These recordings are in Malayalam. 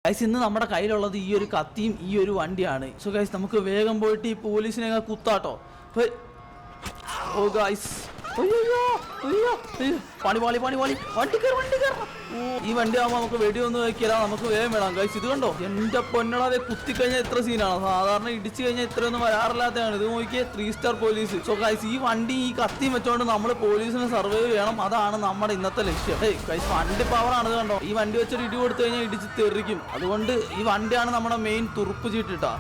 ഗൈസ് ഇന്ന് നമ്മുടെ കയ്യിലുള്ളത് ഈ ഒരു കത്തിയും ഈ ഒരു വണ്ടിയാണ്. സോ ഗൈസ് നമുക്ക് വേഗം പോയിട്ട് ഈ പോലീസിനെ കുത്താട്ടോ. ഓ ഗൈസ് പണി വണ്ടി കയറ. ഈ വണ്ടി ആകുമ്പോൾ നമുക്ക് വെടിയൊന്നും വയ്ക്കില്ല, നമുക്ക് വേഗം വേണം ഗൈസ്. ഇത് കണ്ടോ എന്റെ പൊന്നടാതെ കുത്തിക്കഴിഞ്ഞാൽ ഇത്ര സീനാണ്. സാധാരണ ഇടിച്ചു കഴിഞ്ഞാൽ ഇത്രയൊന്നും വരാറില്ലാത്തതാണ്. ഇത് നോക്കിയേ 3 സ്റ്റാർ പോലീസ്. സോ ഗൈസ് ഈ വണ്ടി ഈ കത്തിയും വെച്ചോണ്ട് നമ്മൾ പോലീസിനെ സർവൈവ് ചെയ്യണം. അതാണ് നമ്മുടെ ഇന്നത്തെ ലക്ഷ്യം. ഗൈസ് വണ്ടി പവറാണ് കണ്ടോ. ഈ വണ്ടി വെച്ചൊരു ഇടി കൊടുത്തു കഴിഞ്ഞാൽ ഇടിച്ച് തെറിക്കും. അതുകൊണ്ട് ഈ വണ്ടിയാണ് നമ്മുടെ മെയിൻ തുറുപ്പ് ചീട്ടിട്ടാ.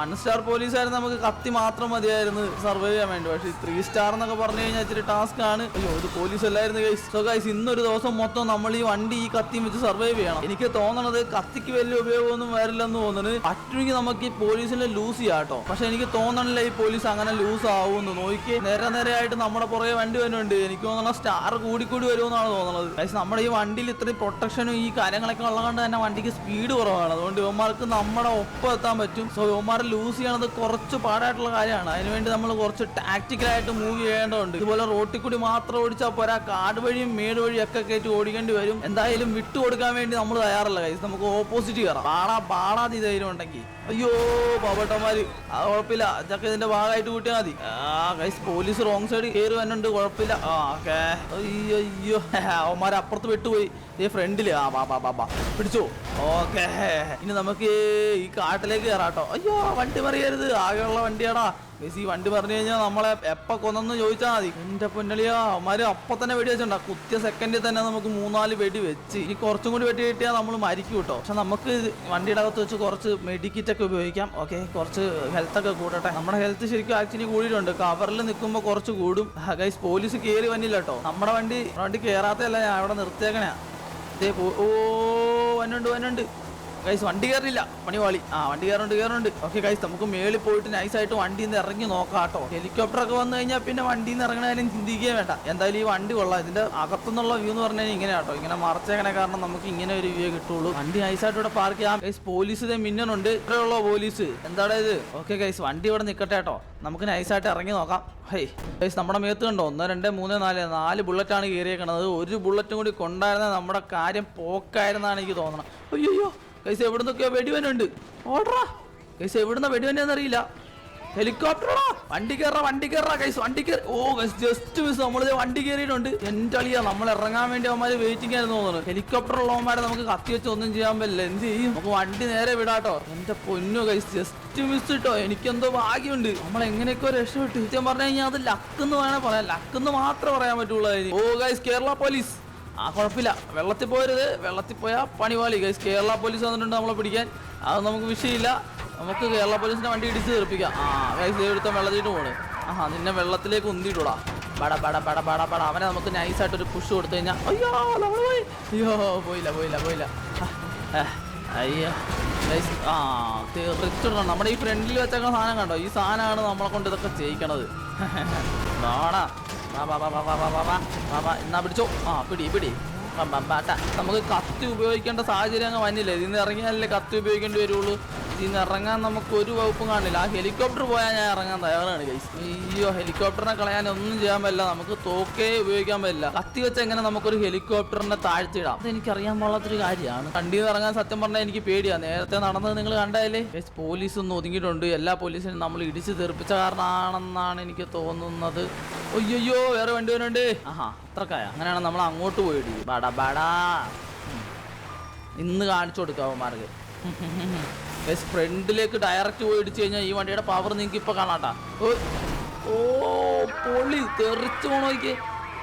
1 സ്റ്റാർ പോലീസായിരുന്നു നമുക്ക് കത്തി മാത്രം മതിയായിരുന്നു സർവൈവ് ചെയ്യാൻ വേണ്ടി. പക്ഷേ 3 സ്റ്റാർ എന്നൊക്കെ പറഞ്ഞു കഴിഞ്ഞാൽ ഇച്ചിരി ടാസ്ക് ആണ്. അയ്യോ ഇത് പോലീസ് അല്ലായിരുന്നു ഗൈസ്. സോ ഗൈസ് ഇന്നൊരു ദിവസം മൊത്തം നമ്മൾ ഈ വണ്ടി ഈ കത്തിയും വെച്ച് സർവൈവ് ചെയ്യണം. എനിക്ക് തോന്നണത് കത്തിക്ക് വലിയ ഉപയോഗമൊന്നും വരില്ലെന്ന് തോന്നുന്നത്. പറ്റുമെങ്കിൽ നമുക്ക് ഈ പോലീസിനെ ലൂസ് ചെയ്യാം കേട്ടോ. പക്ഷെ എനിക്ക് തോന്നണില്ല ഈ പോലീസ് അങ്ങനെ ലൂസ് ആവുമെന്ന്. നോക്കി നേരെയായിട്ട് നമ്മുടെ പുറകെ വണ്ടി വരുന്നുണ്ട്. എനിക്ക് തോന്നണ സ്റ്റാർ കൂടി വരുമെന്നാണ് തോന്നുന്നത്. ഗൈസ് നമ്മുടെ ഈ വണ്ടിയിൽ ഇത്രയും പ്രൊട്ടക്ഷനും ഈ കാര്യങ്ങളൊക്കെ ഉള്ളതുകൊണ്ട് തന്നെ വണ്ടിക്ക് സ്പീഡ് കുറവാണ്. അതുകൊണ്ട് ഇവന്മാർക്ക് നമ്മുടെ ഒപ്പം എത്താൻ പറ്റും. സോ ഇവന്മാരെ ലൂസ് ചെയ്യണത് കുറച്ച് പാടായിട്ടുള്ള കാര്യമാണ്. അതിനുവേണ്ടി നമ്മൾ കുറച്ച് ടാക്ടിക്കലായിട്ട് മൂവ് ചെയ്യേണ്ടതുണ്ട്. ഇതുപോലെ റോട്ടിൽ കൂടി മാത്രം ഓടിച്ചാൽ പോരാ, കാട് വഴിയും മേട് വഴിയും ഒക്കെ കയറ്റി ഓടിക്കേണ്ടി വരും. എന്തായാലും വിട്ടു കൊടുക്കാൻ വേണ്ടി നമ്മൾ തയ്യാറല്ല ഗൈസ്. നമുക്ക് ഓപ്പോസിറ്റ് കയറാം. പാടാതി ധൈര്യം ഉണ്ടെങ്കിൽ. അയ്യോ പാവട്ടന്മാര് അത് കുഴപ്പമില്ല, ഇതൊക്കെ ഇതിന്റെ ഭാഗമായിട്ട് കൂട്ടിയാൽ മതി. ഗൈസ് പോലീസ് റോങ് സൈഡ് കയറി വന്നുണ്ട്, കുഴപ്പമില്ല. ഓക്കെ അയ്യോ അവന്മാരെ അപ്പുറത്ത് വിട്ടുപോയി. ഈ ഫ്രണ്ടില് ബാ പിടിച്ചോ. ഓക്കെ ഇനി നമുക്ക് ഈ കാട്ടിലേക്ക് കയറാട്ടോ. അയ്യോ വണ്ടി മറിയരുത്, ആകെയുള്ള വണ്ടിയാടാ ഗൈസ്. ഈ വണ്ടി പറഞ്ഞു കഴിഞ്ഞാൽ നമ്മളെ എപ്പ കൊന്നെന്ന് ചോദിച്ചാൽ മതി. എന്റെ പൊന്നളിയാ അവന്മാര് അപ്പൊ തന്നെ വെടി വെച്ചിട്ടുണ്ടാ. കുത്തിയ സെക്കൻഡിൽ തന്നെ നമുക്ക് 3-4 വെടി വെച്ച്. ഇനി കുറച്ചും കൂടി വെടി കിട്ടിയാൽ നമ്മൾ മരിക്കും കേട്ടോ. പക്ഷെ നമുക്ക് വണ്ടിയുടെ അകത്ത് വെച്ച് കുറച്ച് മെഡിക്കിറ്റ് ഒക്കെ ഉപയോഗിക്കാം. ഓക്കെ കുറച്ച് ഹെൽത്ത് ഒക്കെ കൂടട്ടെ. നമ്മുടെ ഹെൽത്ത് ശരിക്കും ആക്ച്വലി കൂടിയിട്ടുണ്ട്. കവറിൽ നിൽക്കുമ്പോൾ കുറച്ച് കൂടും. ഗൈസ് പോലീസ് കയറി വന്നില്ല കേട്ടോ. നമ്മുടെ വണ്ടി കയറാത്തല്ല, ഞാൻ അവിടെ നിർത്തിയേക്കണേ. ഓ വന്നുണ്ട് ഗൈസ്. വണ്ടി കയറില്ല, പണിവാളി. വണ്ടി കയറുന്നുണ്ട്. ഓക്കെ ഗൈസ് നമുക്ക് മേളിൽ പോയിട്ട് നൈസായിട്ട് വണ്ടിയിൽ നിന്ന് ഇറങ്ങി നോക്കാം കേട്ടോ. ഹെലികോപ്റ്ററൊക്കെ വന്നു കഴിഞ്ഞാൽ പിന്നെ വണ്ടിയിൽ നിന്ന് ഇറങ്ങണതിനും ചിന്തിക്കുകയേ വേണ്ട. എന്തായാലും ഈ വണ്ടി കൊള്ളാം. ഇതിന്റെ അകത്തുനിന്നുള്ള വ്യൂ എന്ന് പറഞ്ഞു കഴിഞ്ഞാൽ ഇങ്ങനെ കേട്ടോ. ഇങ്ങനെ മറച്ചേക്കണേ കാരണം നമുക്ക് ഇങ്ങനെ ഒരു വ്യൂ കിട്ടുള്ളൂ. വണ്ടി നൈസായിട്ട് ഇവിടെ പാർക്ക് ചെയ്യാം. ഗൈസ് പോലീസ് മിന്നുന്നുണ്ട്. ഇത്രയുള്ള പോലീസ് എന്താടാ ഇത്. ഓക്കെ ഗൈസ് വണ്ടി ഇവിടെ നിൽക്കട്ടെ കേട്ടോ. നമുക്ക് നൈസായിട്ട് ഇറങ്ങി നോക്കാം. ഗൈസ് നമ്മുടെ മേത്ത് കണ്ടോ 1 2 3 4 ബുള്ളറ്റാണ് കയറിയേക്കണത്. ഒരു ബുള്ളറ്റും കൂടി കൊണ്ടായിരുന്ന നമ്മുടെ കാര്യം പോക്കായിരുന്നാണ് എനിക്ക് തോന്നണം. അയ്യോ ഗൈസ് എവിടുന്നൊക്കെയോ വെടിവനുണ്ട്. ഓടറാ ഗൈസ്, എവിടുന്ന വെടിവനെന്നറിയില്ല. ഹെലികോപ്റ്ററാ. വണ്ടി കയറാ ഗൈസ്. വണ്ടി കയറി. ഓ ഗൈസ് ജസ്റ്റ് മിസ് നമ്മളിത് വണ്ടി കയറിയിട്ടുണ്ട്. എന്റെ അളിയാ നമ്മൾ ഇറങ്ങാൻ വേണ്ടി അവന്മാര് വെയിറ്റിംഗ് ആയിരുന്നു തോന്നുന്നു. ഹെലികോപ്റ്റർ ഉള്ളവന്മാരെ നമുക്ക് കത്തി വെച്ച് ഒന്നും ചെയ്യാൻ പറ്റില്ല. എന്ത് ചെയ്യും? നമുക്ക് വണ്ടി നേരെ വിടാട്ടോ. എന്റെ പൊന്നു ഗൈസ് ജസ്റ്റ് മിസ് കിട്ടോ. എനിക്കെന്തോ ഭാഗ്യമുണ്ട്. നമ്മൾ എങ്ങനെയൊക്കെ രക്ഷപ്പെട്ടു. സത്യം പറഞ്ഞു കഴിഞ്ഞാൽ അത് ലക്കെന്ന് വേണേ പറയാം. ലക്കെന്ന് മാത്രമേ പറയാൻ പറ്റുള്ളൂ. ഓ ഗൈസ് കേരള പോലീസ്. കുഴപ്പമില്ല, വെള്ളത്തിൽ പോരുത്. വെള്ളത്തിൽ പോയാൽ പണിവാളി ഗൈസ്. കേരള പോലീസ് വന്നിട്ടുണ്ട് നമ്മളെ പിടിക്കാൻ. അത് നമുക്ക് വിഷയമില്ല. നമുക്ക് കേരള പോലീസിന്റെ വണ്ടി ഇടിച്ച് തെറിപ്പിക്കാം. ഗൈസ് എടുത്ത വെള്ളത്തിട്ട് പോണ്. നിന്നെ വെള്ളത്തിലേക്ക് ഉന്തിയിട്ടൂടാ. പട അവനെ നമുക്ക് നൈസായിട്ടൊരു പുഷ് കൊടുത്തു കഴിഞ്ഞാൽ പോയില്ല. അയ്യോ ഗൈസ് തെറിച്ചിടണം. നമ്മുടെ ഈ ഫ്രണ്ടിൽ വെച്ചേക്കുന്ന സാധനം കണ്ടോ. ഈ സാധനമാണ് നമ്മളെ കൊണ്ട് ഇതൊക്കെ ചെയ്യിക്കണത്. എന്നാ പിടിച്ചോ. പിടി നമുക്ക് കത്തി ഉപയോഗിക്കേണ്ട സാഹചര്യം അങ്ങ് വന്നില്ല. ഇതിന്ന് ഇറങ്ങിയാലല്ലേ കത്തി ഉപയോഗിക്കേണ്ടി വരുള്ളൂ. ഇതിന്ന് ഇറങ്ങാൻ നമുക്ക് ഒരു വകുപ്പും കാണില്ല. ഹെലികോപ്റ്റർ പോയാൽ ഞാൻ ഇറങ്ങാൻ തയ്യാറാണ് ഗൈസ്. അയ്യോ ഹെലികോപ്റ്ററിനെ കളയാൻ ഒന്നും ചെയ്യാൻ പറ്റില്ല. നമുക്ക് തോക്കേ ഉപയോഗിക്കാൻ പറ്റില്ല. കത്തി വെച്ച് എങ്ങനെ നമുക്കൊരു ഹെലികോപ്റ്ററിനെ താഴ്ത്തിയിടാം. അത് എനിക്കറിയാൻ പാടാത്തൊരു കാര്യമാണ്. വണ്ടിയിൽ നിന്ന് ഇറങ്ങാൻ സത്യം പറഞ്ഞാൽ എനിക്ക് പേടിയാണ്. നേരത്തെ നടന്നത് നിങ്ങൾ കണ്ടാലേ. പോലീസ് ഒന്ന് ഒതുങ്ങിയിട്ടുണ്ട്. എല്ലാ പോലീസിനും നമ്മൾ ഇടിച്ച് തെറിപ്പിച്ച കാരണമാണെന്നാണ് എനിക്ക് തോന്നുന്നത്. അയ്യോ വേറെ വണ്ടി വരുന്നുണ്ട്. അത്രക്കായ. അങ്ങനെയാണ് നമ്മൾ അങ്ങോട്ട് പോയിട്ട് ബടാ ഇന്ന് കാണിച്ചു കൊടുക്കാം അവന്മാർക്ക്. ഫ്രണ്ടിലേക്ക് ഡയറക്റ്റ് പോയി ഇടിച്ചു കഴിഞ്ഞാൽ ഈ വണ്ടിയുടെ പവർ നിങ്ങൾക്ക് ഇപ്പൊ കാണാട്ടാ. ഓ പൊളി തെറിച്ചു പോണോക്ക്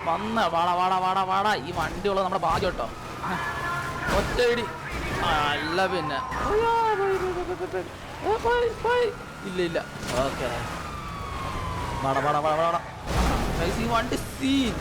വന്ന വാടാ. ഈ വണ്ടിയുള്ളത് നമ്മുടെ ഭാഗ്യം കേട്ടോ. ഒറ്റ ഇടി അല്ല പിന്നെ ഇല്ല. ഓക്കെ വാടാ ഈ വണ്ടി സീൻ.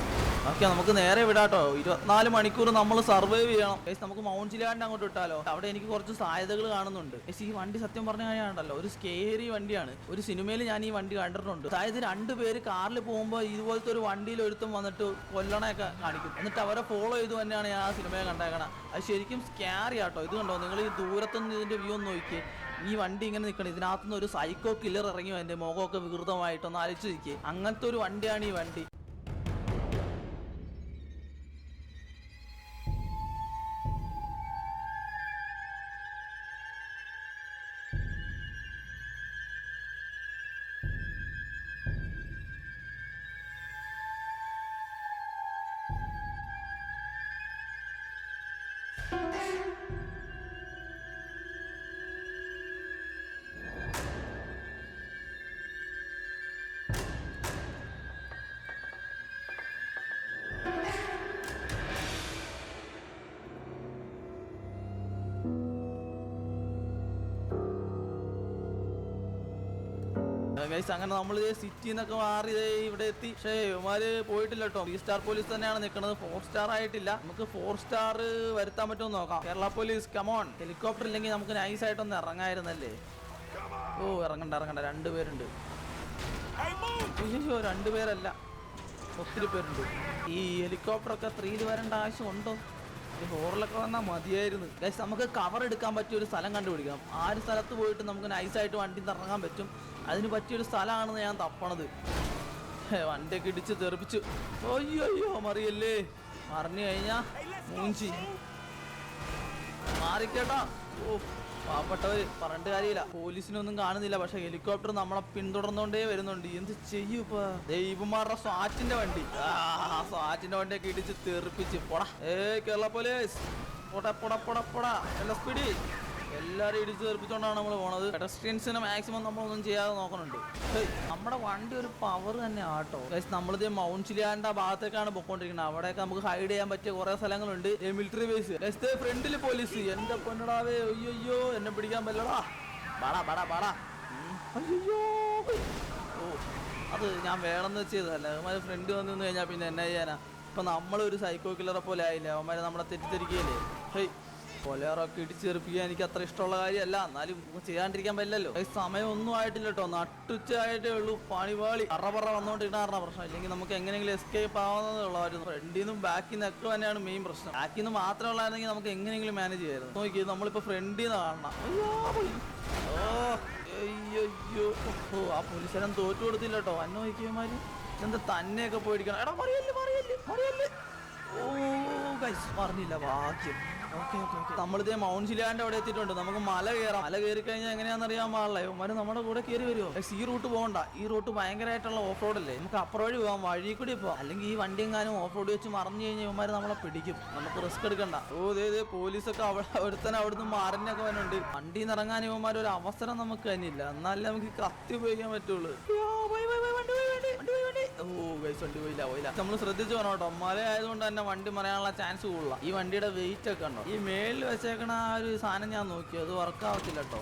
ഓക്കെ നമുക്ക് നേരെ വിടാട്ടോ. 24 മണിക്കൂർ നമ്മൾ സർവൈവ് ചെയ്യണം. നമുക്ക് മൗണ്ട് ചിലാണ്ട് അങ്ങോട്ട് വിട്ടാലോ. അവിടെ എനിക്ക് കുറച്ച് സാധ്യതകൾ കാണുന്നുണ്ട്. ഈ വണ്ടി സത്യം പറഞ്ഞ കാര്യമാണല്ലോ ഒരു സ്കേറി വണ്ടിയാണ്. ഒരു സിനിമയിൽ ഞാൻ ഈ വണ്ടി കണ്ടിട്ടുണ്ട്. അതായത് 2 പേര് കാറിൽ പോകുമ്പോൾ ഇതുപോലത്തെ ഒരു വണ്ടിയിൽ ഒരുത്തും വന്നിട്ട് കൊല്ലണയൊക്കെ കാണിക്കും. എന്നിട്ട് അവരെ ഫോളോ ചെയ്ത് തന്നെയാണ് ഞാൻ ആ സിനിമയെ കണ്ടേക്കണം. അത് ശരിക്കും സ്കാരി ആട്ടോ. ഇത് കണ്ടോ നിങ്ങൾ ഈ ദൂരത്തുനിന്ന് ഇതിന്റെ വ്യൂ ഒന്ന് നോക്കിയേ. ഈ വണ്ടി ഇങ്ങനെ നിൽക്കണം. ഇതിനകത്തുനിന്ന് ഒരു സൈക്കോ കില്ലർ ഇറങ്ങി എൻ്റെ മുഖമൊക്കെ വികൃതമായിട്ടൊന്ന് ആലോചിച്ച് നിൽക്കുക. അങ്ങനത്തെ ഒരു വണ്ടിയാണ് ഈ വണ്ടി. അങ്ങനെ നമ്മൾ സിറ്റിന്നൊക്കെ മാറി ഇവിടെ എത്തി. പക്ഷേ ഇവന്മാര് പോയിട്ടില്ല കേട്ടോ. 3 സ്റ്റാർ പോലീസ് തന്നെയാണ് നിൽക്കുന്നത്, 4 സ്റ്റാർ ആയിട്ടില്ല. നമുക്ക് 4 സ്റ്റാർ വരുത്താൻ പറ്റുമെന്ന് നോക്കാം. Kerala police come on. ഹെലികോപ്റ്റർ ഇല്ലെങ്കിൽ നമുക്ക് നൈസായിട്ടൊന്ന് ഇറങ്ങായിരുന്നല്ലേ. ഓ ഇറങ്ങണ്ട 2 പേരുണ്ട്. അയ്യോ 2 പേരല്ല, ഒത്തിരി പേരുണ്ട്. ഈ ഹെലികോപ്റ്ററൊക്കെ 3 വരേണ്ട ആവശ്യമുണ്ടോ? ഈ 4-ലൊക്കെ വന്നാൽ മതിയായിരുന്നു. ഗൈസ് നമുക്ക് കവർ എടുക്കാൻ പറ്റിയ ഒരു സ്ഥലം കണ്ടുപിടിക്കണം. ആ ഒരു സ്ഥലത്ത് പോയിട്ട് നമുക്ക് നൈസായിട്ട് വണ്ടി ഇറങ്ങാൻ പറ്റും. അതിന് പറ്റിയൊരു സ്ഥലമാണെന്ന് ഞാൻ തപ്പണത്. വണ്ടിയൊക്കെ ഇടിച്ച് തെറിപ്പിച്ചു. അയ്യോ മറിയല്ലേ, മറിഞ്ഞു കഴിഞ്ഞാ മൂഞ്ചി മാറിക്കേട്ടാ. ഓ പാവപ്പെട്ടവര് പറഞ്ഞിട്ട് കാര്യമില്ല. പോലീസിനൊന്നും കാണുന്നില്ല, പക്ഷെ ഹെലികോപ്റ്റർ നമ്മളെ പിന്തുടർന്നോണ്ടേ വരുന്നുണ്ട്. എന്ത് ചെയ്യൂപ്പാ? ദൈവമാരുടെ സ്വാറ്റിന്റെ വണ്ടി, സ്വാറ്റിന്റെ വണ്ടിയൊക്കെ ഇടിച്ച് തെറിപ്പിച്ച് പോടാ. കേരള പോലീസ് പൊടാ എല്ലാ സ്പീഡി എല്ലാരും ഇടിച്ച് തെറിപ്പിച്ചോണ്ടാണ് നമ്മൾ പോണത്. പെഡസ്ട്രിയൻസിനെ മാക്സിമം നമ്മളൊന്നും ചെയ്യാതെ നോക്കണുണ്ട്. നമ്മുടെ വണ്ടി ഒരു പവർ തന്നെ ആട്ടോ. നമ്മളിത് മൗണ്ട് ചിലിയാന്റെ ഭാഗത്തേക്കാണ് പോയിക്കൊണ്ടിരിക്കുന്നത്. അവിടെയൊക്കെ നമുക്ക് ഹൈഡ് ചെയ്യാൻ പറ്റിയ കുറെ സ്ഥലങ്ങളുണ്ട്. മിലിറ്ററി ബേസ് ഫ്രണ്ടില് പോലീസ്. എന്റെ പൊന്നടാവേ, അയ്യോ എന്നെ പിടിക്കാൻ പറ്റടാ. ബാടാ അയ്യോ. ഓ അത് ഞാൻ വേണമെന്ന് വെച്ചതല്ല. അവന്മാര് ഫ്രണ്ട് വന്നു കഴിഞ്ഞാൽ പിന്നെ എന്നാ ചെയ്യാനാ? ഇപ്പൊ നമ്മളൊരു സൈക്കോ കില്ലറെ പോലെ ആയില്ലേ. അവന്മാരെ നമ്മളെ തെറ്റിദ്ധരിക്കുകയല്ലേ. കൊലയാറൊക്കെ ഇടിച്ചെറുപ്പിക്കാൻ എനിക്ക് അത്ര ഇഷ്ടമുള്ള കാര്യമല്ല, എന്നാലും ചെയ്യാണ്ടിരിക്കാൻ പറ്റില്ലല്ലോ. സമയം ഒന്നും ആയിട്ടില്ല കേട്ടോ, നട്ടുച്ചായിട്ടേ ഉള്ളൂ. പണിപാളി പറ വന്നോണ്ടിരുന്ന പ്രശ്നം. ഇല്ലെങ്കിൽ നമുക്ക് എങ്ങനെയെങ്കിലും എസ്കേപ്പ് ആവുന്നതേ ഉള്ളായിരുന്നു. ഫ്രണ്ടിൽ നിന്നും ബാക്കിൽ നിന്നൊക്കെ തന്നെയാണ് മെയിൻ പ്രശ്നം. ബാക്കിൽ നിന്ന് മാത്രമേ ഉള്ളായിരുന്നെങ്കിൽ നമുക്ക് എങ്ങനെയെങ്കിലും മാനേജ് ചെയ്യായിരുന്നു. നോക്കി നമ്മളിപ്പോ ഫ്രണ്ടിൽ നിന്ന് കാണണം. അയ്യോ ആ പോലീസുകാരൻ തോറ്റു കൊടുത്തില്ല കേട്ടോ. അന്വേഷിക്കുമാര് എന്താ തന്നെയൊക്കെ പോയിരിക്കണം. എടാ മറിയല്ലേ. ഓ ഗൈസ് പറഞ്ഞില്ല ഭാഗ്യം. ഓക്കെ നമ്മളിതേ മൗണ്ട് ചിലിയാന്റെ അവിടെ എത്തിയിട്ടുണ്ട്. നമുക്ക് മല കയറാം. മല കയറി കഴിഞ്ഞാൽ എങ്ങനെയാണെന്ന് അറിയാൻ പാടില്ല. ഇവന്മാര് നമ്മുടെ കൂടെ കയറി വരുമോ? ഈ റൂട്ട് പോകണ്ട, ഈ റൂട്ട് ഭയങ്കരമായിട്ടുള്ള ഓഫ് റോഡ് അല്ലേ. നമുക്ക് അപ്പുറം വഴി പോകാം, വഴി കൂടി പോവാം. അല്ലെങ്കിൽ ഈ വണ്ടി എങ്ങാനും ഓഫ് റോഡ് വെച്ച് മറിഞ്ഞു കഴിഞ്ഞാൽ ഇവന്മാര് നമ്മളെ പിടിക്കും. നമുക്ക് റിസ്ക് എടുക്കണ്ട. ഓ ദേ പോലീസൊക്കെ ഒരുത്തന്നെ അവിടുന്ന് മറിഞ്ഞൊക്കെ വരുന്നുണ്ട്. വണ്ടിയിൽ നിന്ന് ഇറങ്ങാൻ ഇവന്മാർ ഒരു അവസരം നമുക്ക് തന്നെയില്ല. എന്നാലേ നമുക്ക് കത്തി ഉപയോഗിക്കാൻ പറ്റുള്ളൂ. ഓ ഗൈസ് വണ്ടി പോയില്ല. നമ്മൾ ശ്രദ്ധിച്ചു വേണം കേട്ടോ. മല ആയതുകൊണ്ട് തന്നെ വണ്ടി മറിയാനുള്ള ചാൻസ് കൂടുതല. ഈ വണ്ടിയുടെ വെയിറ്റ് ഒക്കെ ഉണ്ടോ? ഈ മേളിൽ വെച്ചേക്കണ ആ ഒരു സാധനം ഞാൻ നോക്കി, അത് വർക്ക് ആവത്തില്ല കേട്ടോ.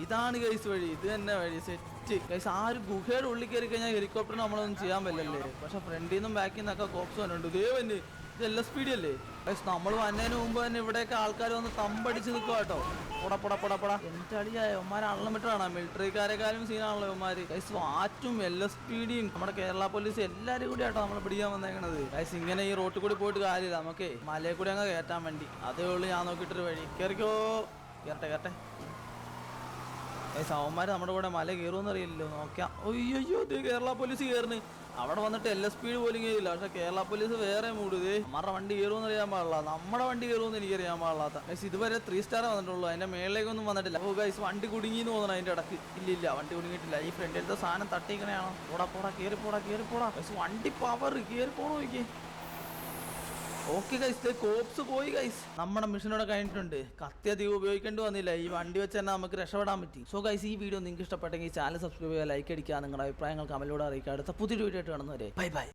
ഇതാണ് ഗൈസ് വഴി, ഇത് തന്നെ വഴി സെറ്റ്. ഗൈസ് ആ ഒരു ഗുഹയുടെ ഉള്ളിൽ കയറി കഴിഞ്ഞാൽ ഹെലികോപ്റ്ററിന് നമ്മളൊന്നും ചെയ്യാൻ പറ്റില്ലല്ലേ. പക്ഷെ ഫ്രണ്ടിൽ നിന്നും ബാക്കിൽ നിന്നൊക്കെ കോപ്സ് വന്നിട്ടുണ്ട്. ദേവന് ഇത് LSPD അല്ലേ. ഗൈസ് നമ്മൾ വന്നതിന് മുമ്പ് തന്നെ ഇവിടെയൊക്കെ ആൾക്കാർ വന്ന് തമ്പടിച്ച് നിൽക്കുക കേട്ടോ. പൊട എന്റെ അടിയായ ഇവന്മാരെ അൺലിമിറ്റഡാണ്. മിലിറ്ററിക്കാരെക്കാളും സീനാണല്ലോ ഇവന്മാര്. ഗൈസ് വാറ്റും LSPDയും നമ്മുടെ കേരള പോലീസ് എല്ലാരും കൂടി ആട്ടോ നമ്മളെ പിടിക്കാൻ വന്നേക്കണത്. ഗൈസ് ഇങ്ങനെ ഈ റോട്ടിൽ കൂടി പോയിട്ട് കാര്യമില്ല. നമുക്ക് മലയിൽ കൂടി അങ്ങ് കയറ്റാൻ വേണ്ടി അതേ ഉള്ളൂ. ഞാൻ നോക്കിയിട്ടൊരു വഴി കയറിക്കോ. കയറട്ടെ. ഗൈസ് അവന്മാര് നമ്മുടെ കൂടെ മല കയറുമെന്ന് അറിയില്ലല്ലോ. നോക്കാം. അയ്യോ കേരള പോലീസ് കയറുന്നു. അവിടെ വന്നിട്ട് LSPD പോലും കയറില്ല. പക്ഷെ കേരള പോലീസ് വേറെ മൂടുതേ. നമ്മുടെ വണ്ടി കയറുമെന്ന് അറിയാൻ പാടില്ല, നമ്മുടെ വണ്ടി കയറുമെന്ന് എനിക്കറിയാൻ പാടില്ലാത്ത. ഗൈസ് ഇതുവരെ 3 സ്റ്റാർ വന്നിട്ടുള്ളൂ, അതിന്റെ മേളിലേക്കൊന്നും വന്നിട്ടില്ല. ഓ ഗൈസ് വണ്ടി കുടുങ്ങിന്ന് തോന്നണം അതിന്റെ ഇടക്ക്. ഇല്ല വണ്ടി കുടുങ്ങിയിട്ടില്ല. ഈ ഫ്രണ്ടിലത്തെ സാധനം തട്ടിക്കണെയാണോ? കേറിപ്പോടാ. ഗൈസ് വണ്ടി പവർ കയറിപ്പോണോ നോക്കി. ഓക്കെ ഗൈസ് കോപ്സ് പോയി ഗൈസ്. നമ്മുടെ മിഷനോടെ കഴിഞ്ഞിട്ടുണ്ട്. കത്തി അധികം ഉപയോഗിക്കേണ്ടി വന്നില്ല. ഈ വണ്ടി വെച്ച് തന്നെ നമുക്ക് രക്ഷപ്പെടാൻ പറ്റി. സോ ഗൈസ് ഈ വീഡിയോ നിങ്ങൾക്ക് ഇഷ്ടപ്പെട്ടെങ്കിൽ ചാനൽ സബ്സ്ക്രൈബ് ചെയ്യുക, ലൈക്ക് അടിക്കുക, നിങ്ങളുടെ അഭിപ്രായങ്ങൾ കമന്റിലൂടെ അറിയിക്കുക. അടുത്ത പുതിയൊരു വീഡിയോ ആയിട്ട് കാണുന്നവരെ ബൈ.